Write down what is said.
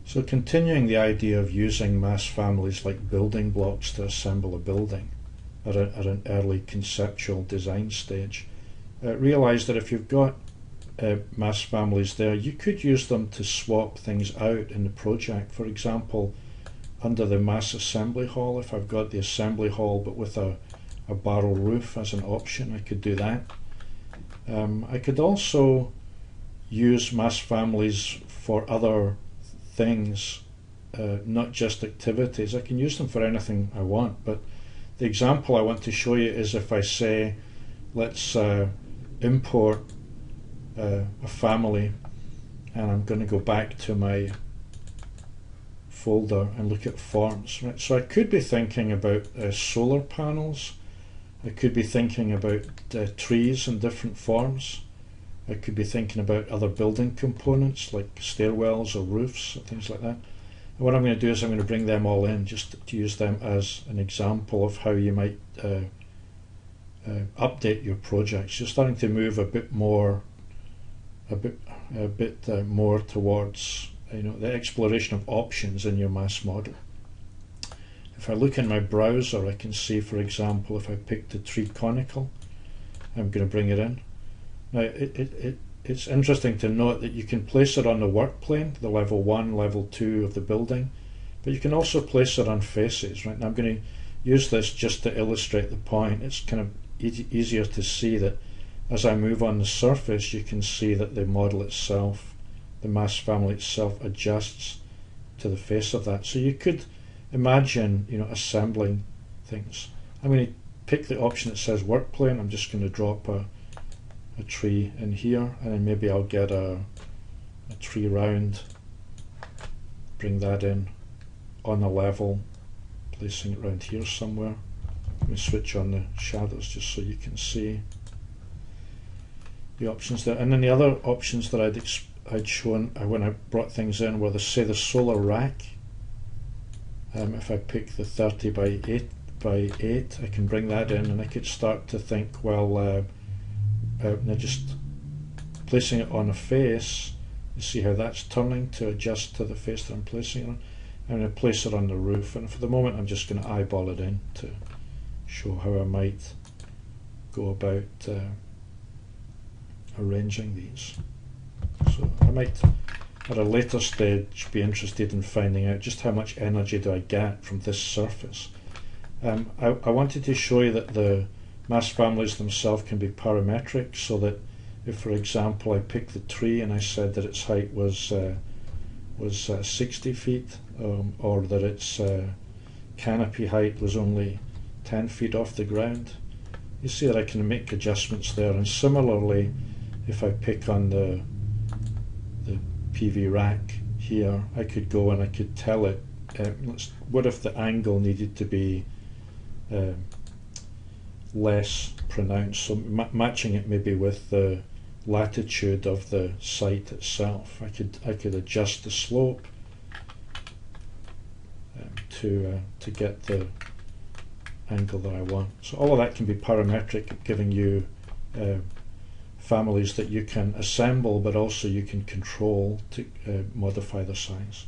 So continuing the idea of using mass families like building blocks to assemble a building at an early conceptual design stage, realise that if you've got mass families there, you could use them to swap things out in the project. For example, under the mass assembly hall, if I've got the assembly hall but with a barrel roof as an option, I could do that. I could also use mass families for other things, not just activities. I can use them for anything I want, but the example I want to show you is if I say let's import a family, and I'm going to go back to my folder and look at forms. Right? So I could be thinking about solar panels, I could be thinking about trees in different forms, I could be thinking about other building components like stairwells or roofs, or things like that. And what I'm going to do is I'm going to bring them all in just to use them as an example of how you might update your projects. You're starting to move a bit more towards the exploration of options in your mass model. If I look in my browser, I can see, for example, if I pick the tree conical, I'm going to bring it in. Now, it's interesting to note that you can place it on the work plane, the level 1, level 2 of the building, but you can also place it on faces. Right now, I'm going to use this just to illustrate the point. It's kind of easier to see that as I move on the surface, you can see that the model itself, the mass family itself, adjusts to the face of that. So you could imagine, assembling things. I'm going to pick the option that says work plane. I'm just going to drop a tree in here, and then maybe I'll get a tree round, bring that in on a level, placing it around here somewhere. Let me switch on the shadows just so you can see the options there. And then the other options that I'd shown when I brought things in were the solar rack. If I pick the 30 by 8, I can bring that in, and I could start to think, well, now just placing it on a face, you see how that's turning to adjust to the face that I'm placing it on. I'm going to place it on the roof, and for the moment I'm just going to eyeball it in to show how I might go about arranging these. So I might at a later stage be interested in finding out just how much energy do I get from this surface. I wanted to show you that the mass families themselves can be parametric, so that if, for example, I picked the tree and I said that its height was 60 feet, or that its canopy height was only 10 feet off the ground, you see that I can make adjustments there. And similarly, if I pick on the PV rack here, I could go and I could tell it, what if the angle needed to be less pronounced, so matching it maybe with the latitude of the site itself. I could adjust the slope to get the angle that I want. So all of that can be parametric, giving you families that you can assemble, but also you can control to modify the size.